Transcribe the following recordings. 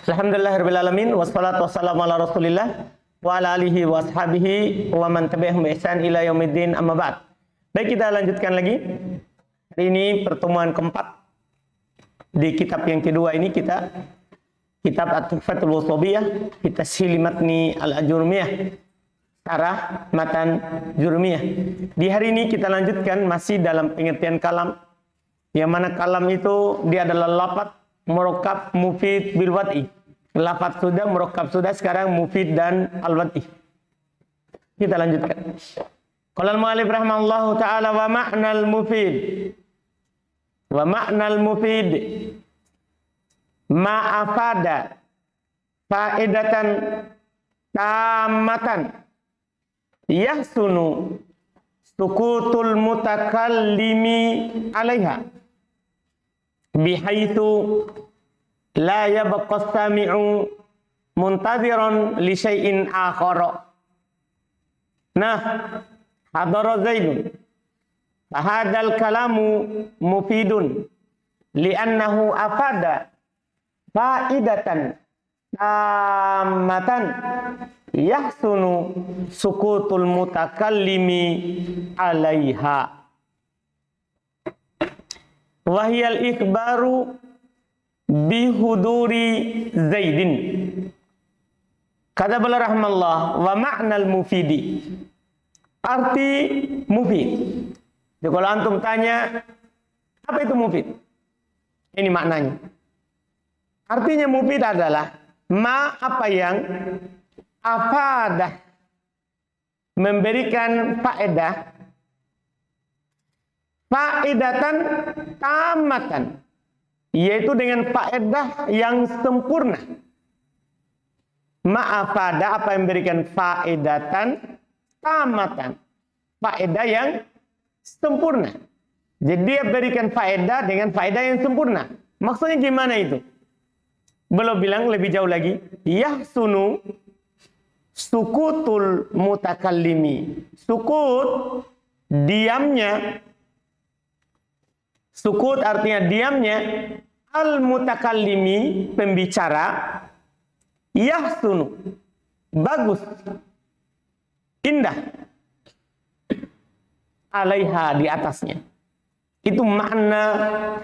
Alhamdulillahirabbil alamin wassalatu wassalamu ala Rasulillah wa ala alihi wa ashabihi wa man tabi'ahum bi ihsan ila yaumiddin amma ba'd. Baik, kita lanjutkan lagi. Hari ini pertemuan keempat di kitab yang kedua ini, kita kitab At-Tuhfatul Washabiyah, kita Matni Al-Ajurmiyah, Syarah Matan Jurmiyah. Di hari ini kita lanjutkan masih dalam pengertian kalam, yang mana kalam itu dia adalah lafaz murakkab mufid bil wad'i. Lafaz sudah, murakkab sudah, sekarang mufid dan al wad'i. Kita lanjutkan. Qala al-mu'allif rahimahullahu ta'ala wa ma'nal mufid. Wa ma'nal mufid ma afada faedatan tamatan yahsunu sukutul mutakallimi alaiha bihaitsu la yabqa as-sami'u muntadhiran li syai'in akhara. Nah, hadara Zaidun fahadal kalamu mufidun li'annahu afada faidatan tamatan yahsunu sukutul mutakallimi alaiha. Wahyal ikhbaru bihuduri Zaidin. Kata beliau rahmallah, wa ma'nal mufidi, arti mufid. Jadi kalau antum tanya apa itu mufid, ini maknanya. Artinya mufid adalah ma, apa yang afadah, memberikan faedah, faedatan tamatan, yaitu dengan faedah yang sempurna. Ma'afada, apa yang memberikan faedatan tamatan, faedah yang sempurna. Jadi dia berikan faedah dengan faedah yang sempurna. Maksudnya gimana itu? Belum bilang lebih jauh lagi. Yahsunu sukutul mutakallimi. Sukut, diamnya. Sukut artinya diamnya. Al-mutakallimi, pembicara. Yahsunu, bagus, indah. Alaiha, di atasnya. Itu makna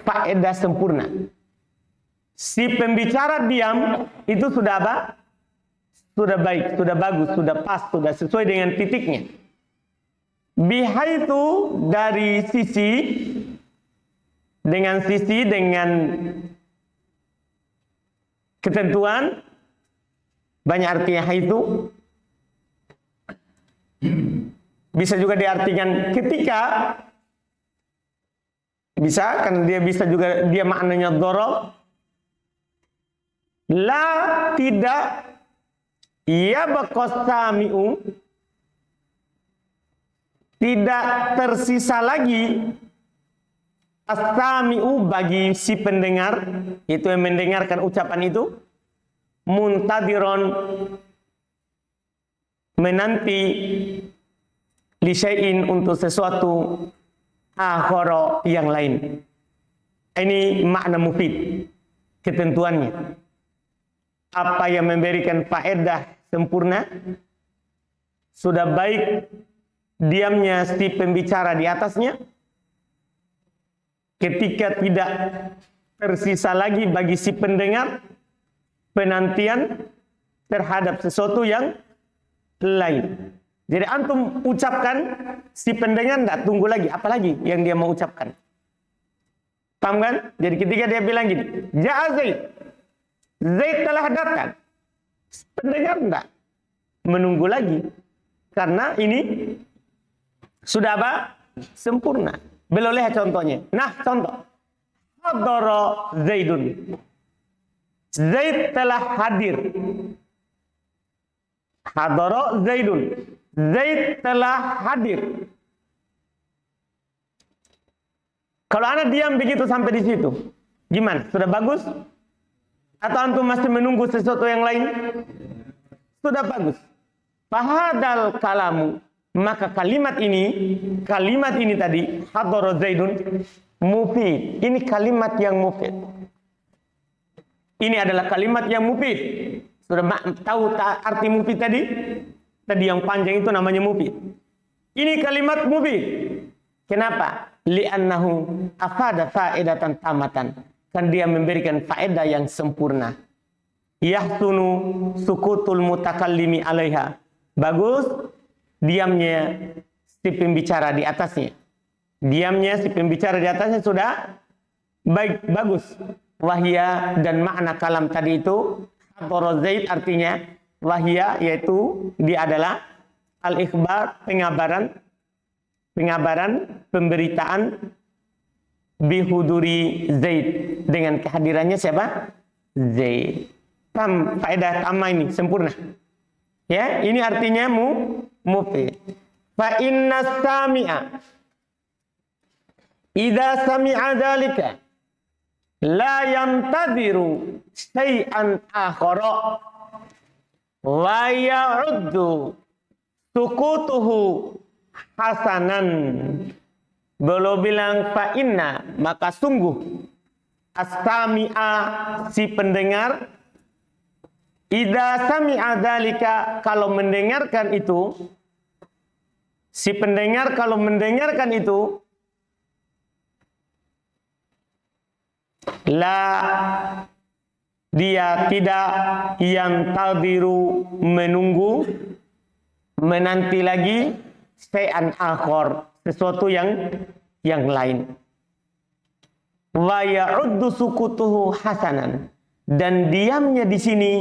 faedah sempurna. Si pembicara diam, itu sudah apa? Sudah baik, sudah bagus, sudah pas, sudah sesuai dengan titiknya. Bihaitu, dari sisi, dengan ketentuan, banyak artinya haitu. Bisa juga diartikan ketika, bisa, kan dia bisa juga, dia maknanya dhorob. La, tidak, ya bakosami'u, tidak tersisa lagi as-sami'u, bagi si pendengar, itu yang mendengarkan ucapan itu, muntadiron, menanti, li syai'in, untuk sesuatu, akhara, yang lain. Ini makna mufid, ketentuannya. Apa yang memberikan faedah sempurna, sudah baik diamnya si pembicara di atasnya, ketika tidak tersisa lagi bagi si pendengar penantian terhadap sesuatu yang lain. Jadi antum ucapkan, si pendengar tidak tunggu lagi, apalagi yang dia mau ucapkan. Paham kan? Jadi ketika dia bilang gini, Ja'a Zaid, Zaid telah datang, pendengar tidak menunggu lagi, karena ini sudah apa? Sempurna. Belum lihat contohnya. Nah, contoh. Hadara Zaidun. Zaid telah hadir. Hadara Zaidun. Zaid telah hadir. Kalau anak diam begitu sampai di situ, gimana? Sudah bagus? Atau antum masih menunggu sesuatu yang lain? Sudah bagus. Fahadal kalamu, maka kalimat ini tadi, hadara Zaidun, mufid. Ini kalimat yang mufid. Ini adalah kalimat yang mufid. Sudah tahu arti mufid tadi? Tadi yang panjang itu namanya mufid. Ini kalimat mufid. Kenapa? Li'annahu afada faedatan tamatan. Kan dia memberikan faedah yang sempurna. Yahsunu sukutul mutakallimi alaiha. Bagus diamnya si pembicara di atasnya. Diamnya si pembicara di atasnya sudah baik, bagus. Wahya dan makna kalam tadi itu hadara Zaid artinya wahya, yaitu dia adalah al-ikhbar, pengabaran, pemberitaan bihuduri Zaid, dengan kehadirannya siapa? Zaid. Paham faedah tamma ini sempurna. Ya, ini artinya mufid. Fa inna sami'a idza sami'a dzalika la yantadiru syai'an akhara wa ya'uddu sukutuhu hasanan. Beliau bilang fa inna, maka sungguh as-sami'a, si pendengar, idza sami'a dzalika, kalau mendengarkan itu, si pendengar kalau mendengarkan itu, la, dia tidak yang tadiru, menunggu, menanti lagi, syai'an akhar, sesuatu yang lain. Wa ya'uddu sukutuhu hasanan, dan diamnya di sini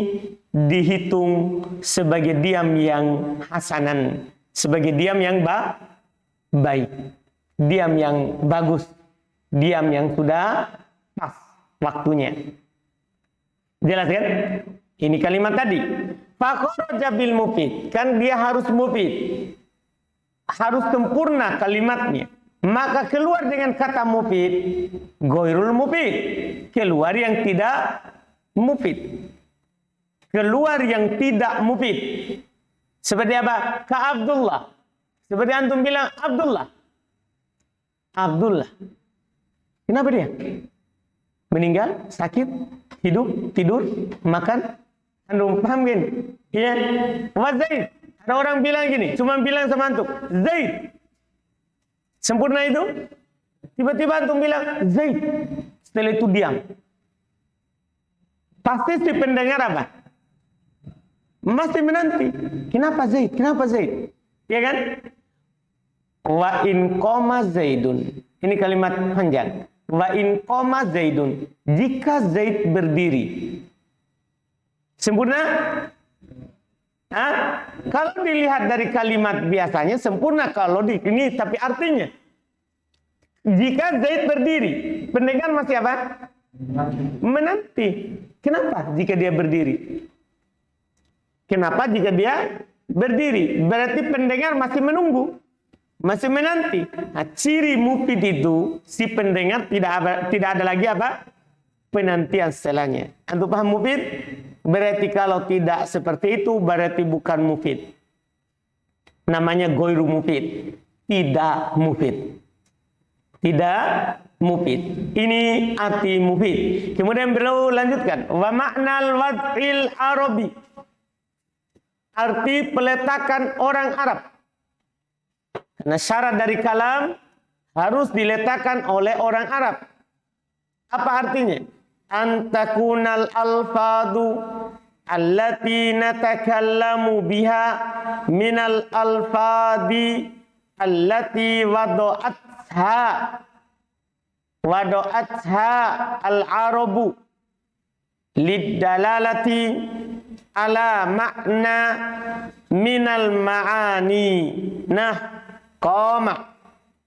dihitung sebagai diam yang hasanan, sebagai diam yang baik, diam yang bagus, diam yang sudah pas waktunya. Jelas kan? Ini kalimat tadi. Fakharaja bil mufid, kan dia harus mufid, harus sempurna kalimatnya. Maka keluar dengan kata mufid, ghairul mufid, keluar yang tidak mufid, keluar yang tidak mufid. Seperti apa? Ka Abdullah. Seperti antum bilang Abdullah. Kenapa dia? Meninggal, sakit, hidup, tidur, makan. Antum paham kan? Iya. Wa Zaid. Ada orang bilang gini, cuma bilang sama antum, Zaid. Sempurna itu? Tiba-tiba antum bilang Zaid. Setelah itu diam. Pasti si pendengar apa? Masih menanti. Kenapa Zaid? Kenapa Zaid? Ya kan? Wa in qoma Zaidun. Ini kalimat panjang. Wa in qoma Zaidun. Jika Zaid berdiri. Sempurna? Hah? Kalau dilihat dari kalimat biasanya sempurna kalau di ini, tapi artinya jika Zaid berdiri, pendengar masih apa? Menanti. Kenapa jika dia berdiri? Kenapa jika dia berdiri? Berarti pendengar masih menunggu, masih menanti. Nah, ciri mufid itu si pendengar tidak ada lagi apa? Penantian setelahnya. Antum paham mufid? Berarti kalau tidak seperti itu berarti bukan mufid. Namanya ghairu mufid. Tidak mufid. Tidak mufid. Ini arti mufid. Kemudian beliau lanjutkan. Wa ma'nal wad'il arabi. Arti peletakan orang Arab. Karena syarat dari kalam harus diletakkan oleh orang Arab. Apa artinya? Antakunal alfadu allati natakallamu biha minal alfadi allati wado'atha al-arabu liddalalati ala makna minal ma'ani. Nah, qama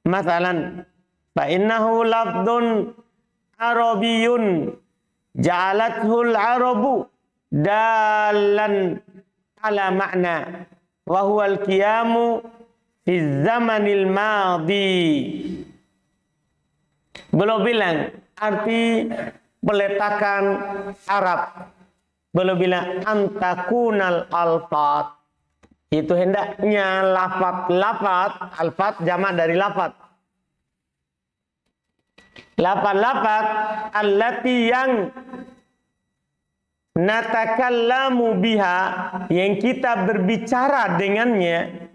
masalan fa innahu lafdun arabiyun ja'alathul arabu dalan ala makna wa huwa al-qiyamu fi zamanil madhi. Beliau bilang arti peletakan Arab. Beliau bilang antakunal alfat. Itu hendaknya lafat alfat jamak dari lafat. Lafat allati yang natakallamu biha, yang kita berbicara dengannya.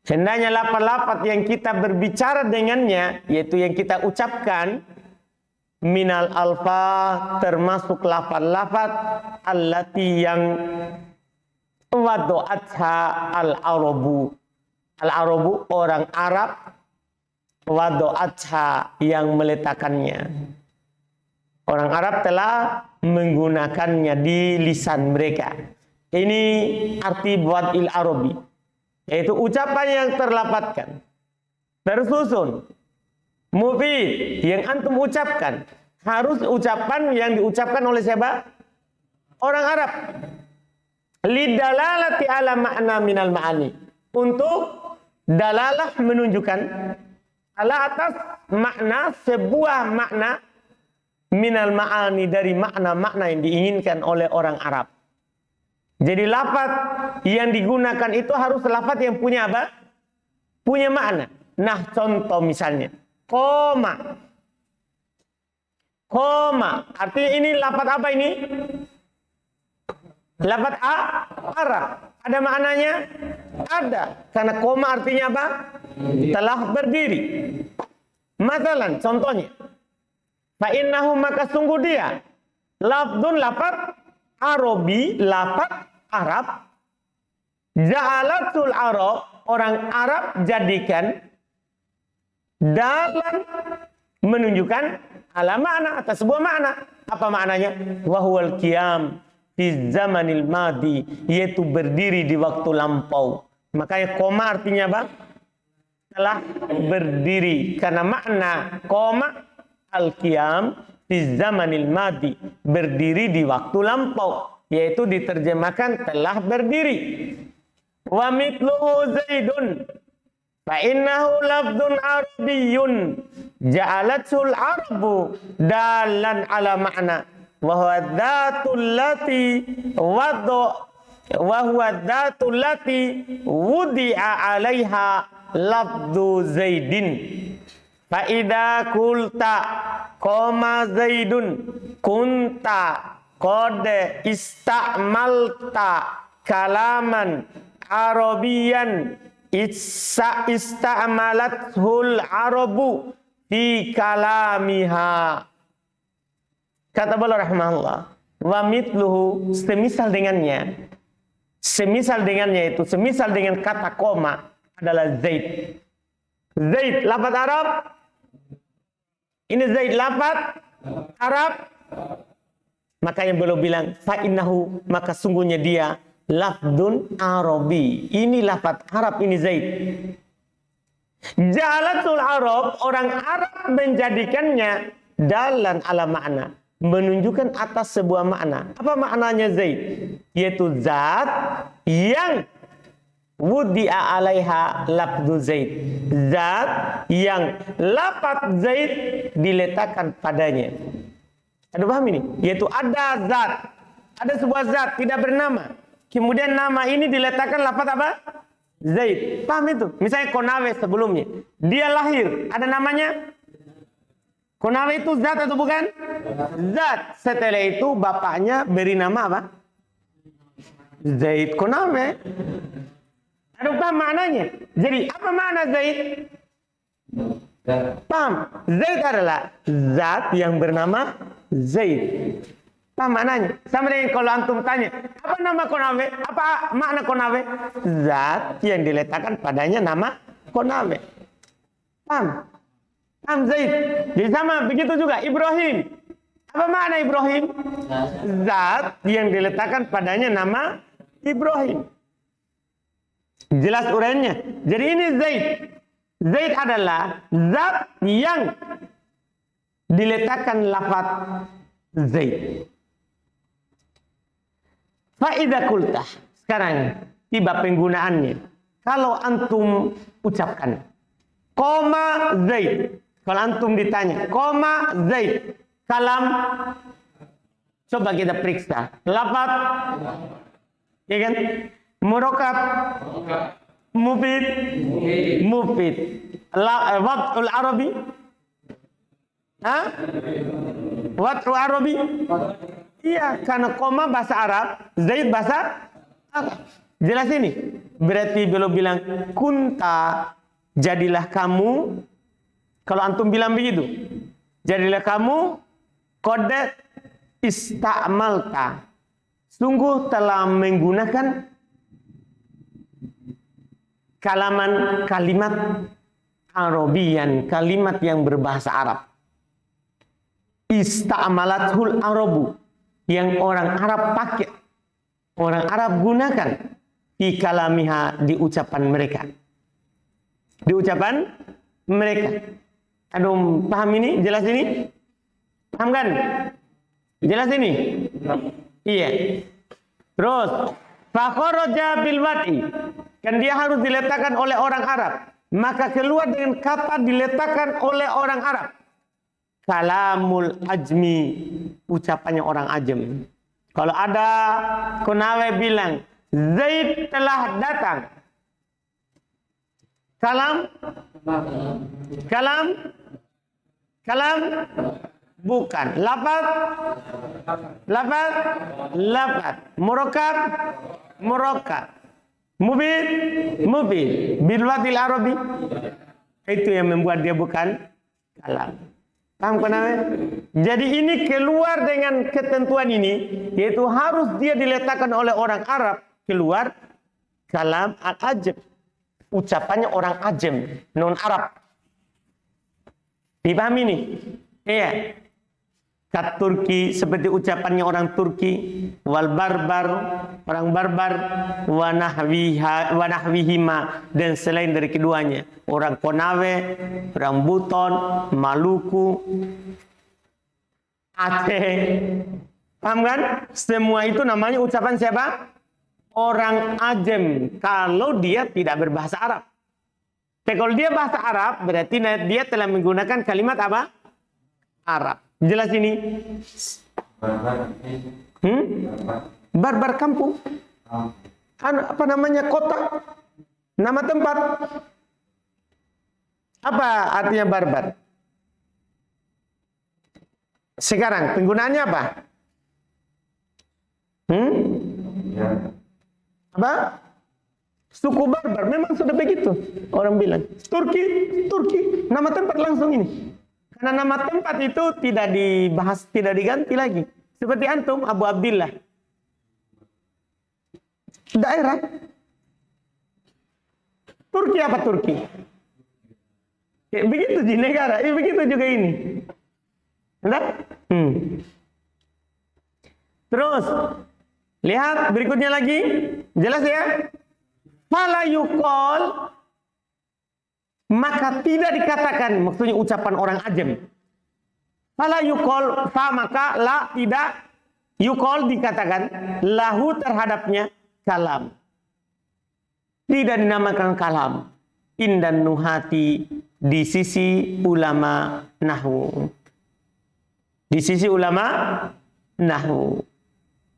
Hendaknya lafaz-lafaz yang kita berbicara dengannya, yaitu yang kita ucapkan, minal alfa, termasuk lafaz-lafaz allati yang wadu'atha al-arabu. Al-arabu orang Arab, wadu'atha yang meletakkannya. Orang Arab telah menggunakannya di lisan mereka. Ini arti wad'il arabi, yaitu ucapan yang terlafadzkan, tersusun, mufid, yang antum ucapkan. Harus ucapan yang diucapkan oleh siapa? Orang Arab. Lidalalati ala makna minal ma'ani. Untuk dalalah menunjukkan ala atas makna, sebuah makna, minal ma'ani, dari makna-makna yang diinginkan oleh orang Arab. Jadi lafaz yang digunakan itu harus lafaz yang punya apa? Punya makna. Nah, contoh misalnya, koma. Koma, artinya ini lafaz apa ini? Lafaz Arab. Ada maknanya? Ada. Karena koma artinya apa? Telah berdiri. Masalan, contohnya, fa'innahu, maka sungguh dia, lafdun, lafaz Arabi, lafaz Arab, ja'alatul Arab, orang Arab jadikan, dalam menunjukkan ala makna, atas sebuah makna. Apa maknanya? Wahuwal qiyam fi zamanil madi, yaitu berdiri di waktu lampau. Makanya koma artinya apa? Telah berdiri. Karena makna koma al-qiyam fi zamanil madi, berdiri di waktu lampau, yaitu diterjemahkan telah berdiri. Wa mithluhu Zaidun fa innahu lafdun arabiyyun ja'alatul arabu dalan ala makna wa huwa dhatul lati wudi'a 'alaiha lafdu Zaidin. Fa idza qulta qama Zaidun kunta qad istamalta kalaman arabiyan ista'malathul arabu fi kalamiha. Kata beliau rahimahullah, wa mithluhu, semisal dengannya itu, semisal dengan kata koma adalah Zaid. Zaid lafaz Arab. Ini Zaid lafaz Arab. Makanya beliau bilang fa innahu, maka sungguhnya dia lafdun Arabi. Ini lafaz Arab, ini Zaid. Ja'alatul Arab, orang Arab menjadikannya dalan ala makna, menunjukkan atas sebuah makna. Apa maknanya Zaid? Yaitu zat yang wudi'a alaiha lafdu Zaid. Zat yang lafaz Zaid diletakkan padanya. Ada paham ini? Yaitu ada zat, ada sebuah zat tidak bernama, kemudian nama ini diletakkan lafaz apa? Zaid. Paham itu? Misalnya Konawe sebelumnya, dia lahir, ada namanya? Konawe itu zat atau bukan? Zat. Setelah itu bapaknya beri nama apa? Zaid Konawe. Ada paham maknanya? Jadi apa makna Zaid? Paham? Zaid adalah zat yang bernama Zaid. Apa maknanya? Sama dengan kalau antum tanya, apa nama Konawe? Apa makna Konawe? Zat yang diletakkan padanya nama Konawe. Paham? Paham Zaid? Jadi sama begitu juga Ibrahim. Apa makna Ibrahim? Zat yang diletakkan padanya nama Ibrahim. Jelas uraiannya. Jadi ini Zaid. Zaid adalah zat yang diletakkan lafaz Zaid. Fa'idha kultah. Sekarang tiba penggunaannya. Kalau antum ucapkan koma Zaid. Kalau antum ditanya koma Zaid, kalam, coba kita periksa lafaz, ya kan? Murakkab, mufid, wad'ul arabi, Wad'u Arabi. Iya, karena koma bahasa Arab, Zaid bahasa Arab. Jelas ini. Berarti beliau bilang kunta, jadilah kamu. Kalau antum bilang begitu, jadilah kamu qad ista'malta. Sungguh telah menggunakan kalimat Arabian, kalimat yang berbahasa Arab. Ista'malathul Arabu, yang orang Arab pakai, orang Arab gunakan di kalamiha, di ucapan mereka. Di ucapan mereka. Aduh, paham ini? Jelas ini? Paham kan? Jelas ini? Iya. Terus, fakharaja bil wad'i. Kan dia harus diletakkan oleh orang Arab. Maka keluar dengan kata diletakkan oleh orang Arab. Kalamul ajmi, ucapannya orang Ajem. Kalau ada Konawe bilang Zaid telah datang. Kalam bukan. Lafaz. Murakkab. Mubin. Bilwatil Arabi. Itu yang membuat dia bukan kalam. Paham kan? Jadi ini keluar dengan ketentuan ini, yaitu harus dia diletakkan oleh orang Arab, keluar kalam al-ajam. Ucapannya orang Ajem, non Arab. Dipahami ini? Iya. Kat Turki, seperti ucapannya orang Turki, wal barbar, orang barbar, wa nahwihima, dan selain dari keduanya, orang Konawe, orang Buton, Maluku, Aceh. Paham kan? Semua itu namanya ucapan siapa? Orang Ajem, kalau dia tidak berbahasa Arab. Tapi kalau dia bahasa Arab, berarti dia telah menggunakan kalimat apa? Arab. Jelas ini? Barbar kampung. Apa namanya? Kota. Nama tempat. Apa artinya barbar? Sekarang penggunaannya apa? Apa? Suku barbar. Memang sudah begitu. Orang bilang. Turki. Nama tempat langsung ini. Karena nama tempat itu tidak dibahas, tidak diganti lagi. Seperti antum, Abu Abdillah. Daerah. Turki apa Turki? Begitu di negara. Begitu juga ini. Entah? Terus. Lihat berikutnya lagi. Jelas ya? Fala yuqal, maka tidak dikatakan, maksudnya ucapan orang Ajem. Fala yuqal, fa maka la tidak, yuqal dikatakan, lahu terhadapnya kalam. Tidak dinamakan kalam. Indan nuhati, di sisi ulama nahwu. Di sisi ulama nahwu.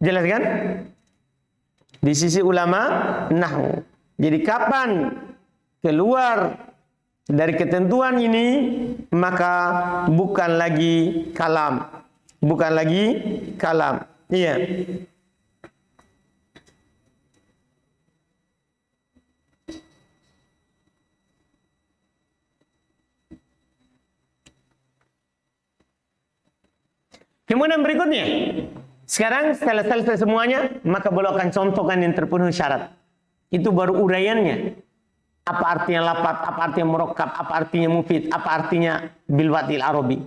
Jelas kan? Di sisi ulama nahwu. Jadi kapan keluar dari ketentuan ini, maka bukan lagi kalam. Bukan lagi kalam. Iya. Kemudian berikutnya, sekarang setelah selesai semuanya, maka beliau akan contohkan yang terpenuhi syarat. Itu baru uraiannya. Apa artinya lafaz, apa artinya murakkab, apa artinya mufid, apa artinya bilwatil arabi.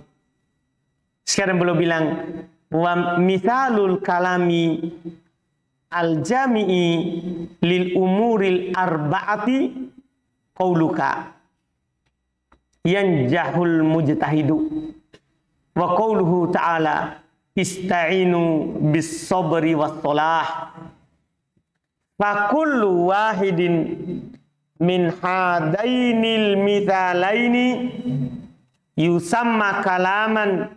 Sekarang beliau bilang, wa misalul kalami al-jami'i lil umuril arba'ati qauluka yanjahul mujtahidu wa qauluhu ta'ala ista'inu bis sabri was salah fa kullu wahidin min hadainil mithalaini yusamma kalaman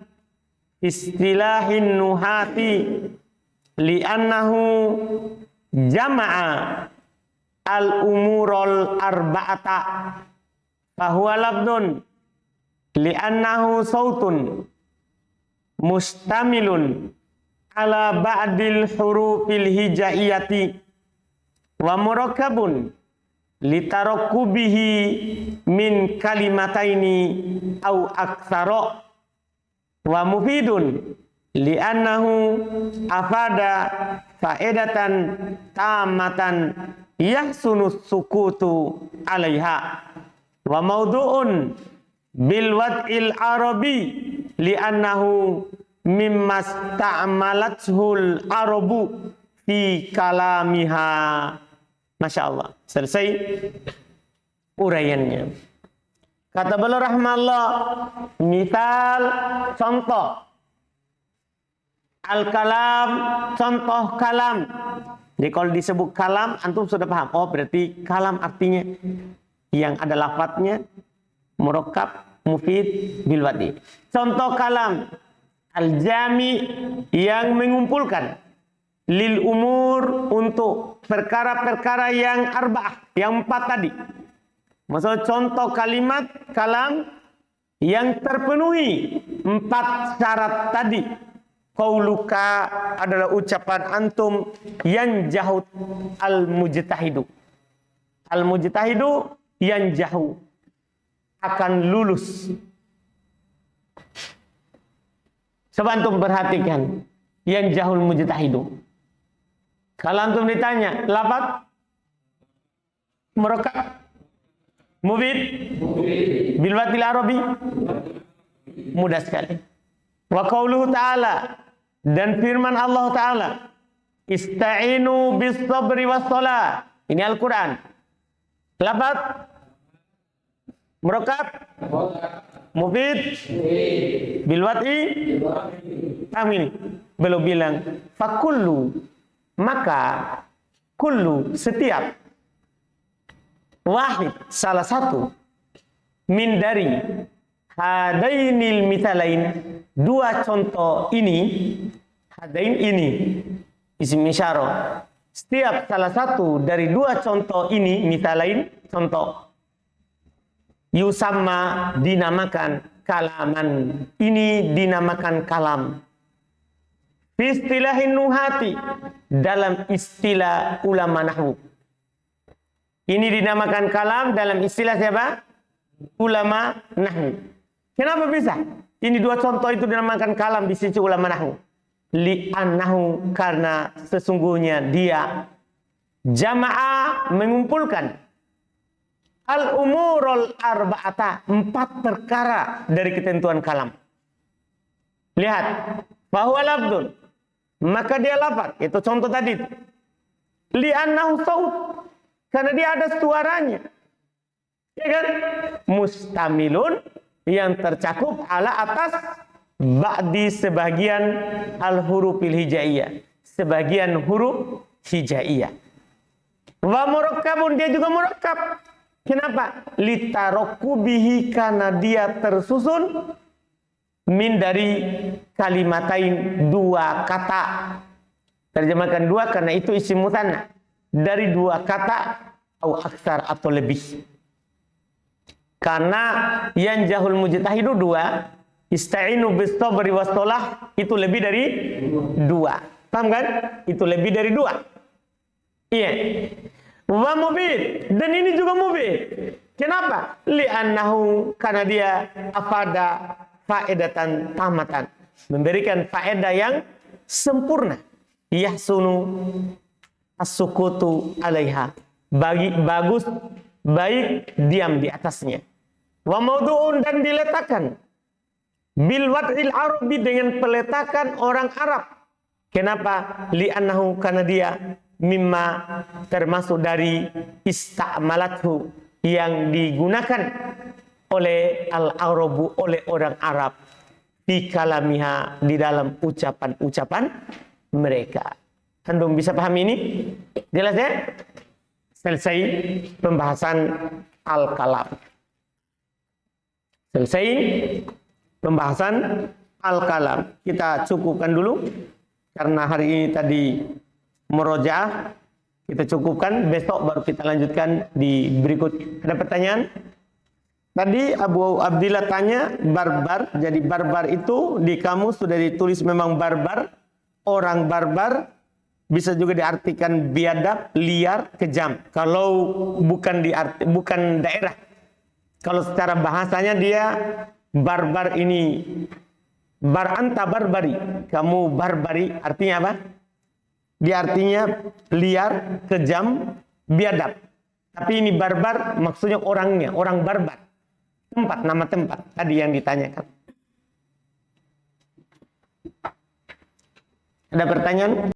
istilahin nuhati li'annahu jama'a al-umurul arba'ata fahuwa labdun li'annahu sautun mustamilun ala ba'dil hurufil hijaiyati wa murakkabun litarakkubihi min kalimataini au aktsara wa mufidun li'annahu afada faedatan tamatan yahsunu sukutu alaiha wa maudu'un bil wad'il arabi li'annahu mimma sta'malathul arabu fi kalamiha. Masya Allah. Selesai uraiannya. Kata beliau rahmallah, misal contoh al-kalam, contoh kalam. Jadi kalau disebut kalam, antum sudah paham. Oh, berarti kalam artinya yang ada lafadznya, murakkab, mufid, bil wadi. Contoh kalam al-jami yang mengumpulkan lil umur untuk perkara-perkara yang arba'ah, yang 4 tadi. Maksud contoh kalimat kalam yang terpenuhi 4 syarat tadi. Qauluka adalah ucapan antum yang jahut al-mujtahidu. Al-mujtahidu yang jauh akan lulus. Coba antum perhatikan yang jahul mujtahidu. Kalau antum ditanya, lafaz murakkab, mufid, bil wadil arabi, mudah sekali. Wa qauluhu ta'ala, dan firman Allah Ta'ala, ista'inu bis sabri was shalah. Ini Al-Quran. Lafaz murakkab, mufid, bil wad'i, paham ini? Belum bilang fakullu, maka kullu, setiap, wahid, salah satu, min dari hadainil mithalain, 2 contoh ini, hadain ini isim isyarah, setiap salah satu dari 2 contoh ini, mithalain, contoh, yusamma, dinamakan kalaman, ini dinamakan kalam. Istilahin nuhati, dalam istilah ulama nahwu. Ini dinamakan kalam dalam istilah siapa? Ulama nahwu. Kenapa bisa? Ini 2 contoh itu dinamakan kalam di sisi ulama nahwu. Li'annahu, karena sesungguhnya dia jama'a, mengumpulkan al-umurul arba'ata, 4 perkara dari ketentuan kalam. Lihat, bahwa lafdun, maka dia lafaz, itu contoh tadi. Li'annahu saut, karena dia ada suaranya. Ya kan? Mustamilun, yang tercakup ala atas ba'di sebagian al-hurufil hijaiyah, sebagian huruf hijaiyah. Wa murakkabun, dia juga murakkab. Kenapa? Litarakkubihi, karena dia tersusun min dari kalimatain, 2 kata. Terjemahkan 2 karena itu isim mutsanna. Dari 2 kata atau aksar atau lebih. Karena yang jahul mujtahidu 2, ista'inu bis sabri was shalah, itu lebih dari 2. Paham kan? Itu lebih dari 2. Iya. Wa mufid, dan ini juga mufid. Kenapa? Li'annahu, karena dia afada faedatan tamatan, memberikan faedah yang sempurna. Yahsunu as-sukutu alaiha, bagus, baik diam di atasnya. Wa maudu'un, dan diletakkan bil wad'il arabi, dengan peletakan orang Arab. Kenapa? Li'annahu, karena dia mimma, termasuk dari ista'malathu, yang digunakan oleh al-arabu, oleh orang Arab, di kalamiha, di dalam ucapan-ucapan mereka. Antum bisa paham ini? Jelas ya? Selesai pembahasan al-kalam. Selesai pembahasan al-kalam. Kita cukupkan dulu, karena hari ini tadi murojaah, kita cukupkan. Besok baru kita lanjutkan di berikut. Ada pertanyaan? Tadi Abu Abdillah tanya barbar. Jadi barbar itu di kamus sudah ditulis memang barbar. Orang barbar bisa juga diartikan biadab, liar, kejam. Kalau bukan daerah. Kalau secara bahasanya dia barbar ini anta barbari. Kamu barbari artinya apa? Dia artinya liar, kejam, biadab. Tapi ini barbar maksudnya orangnya, orang barbar. Tempat, nama tempat tadi yang ditanyakan. Ada pertanyaan?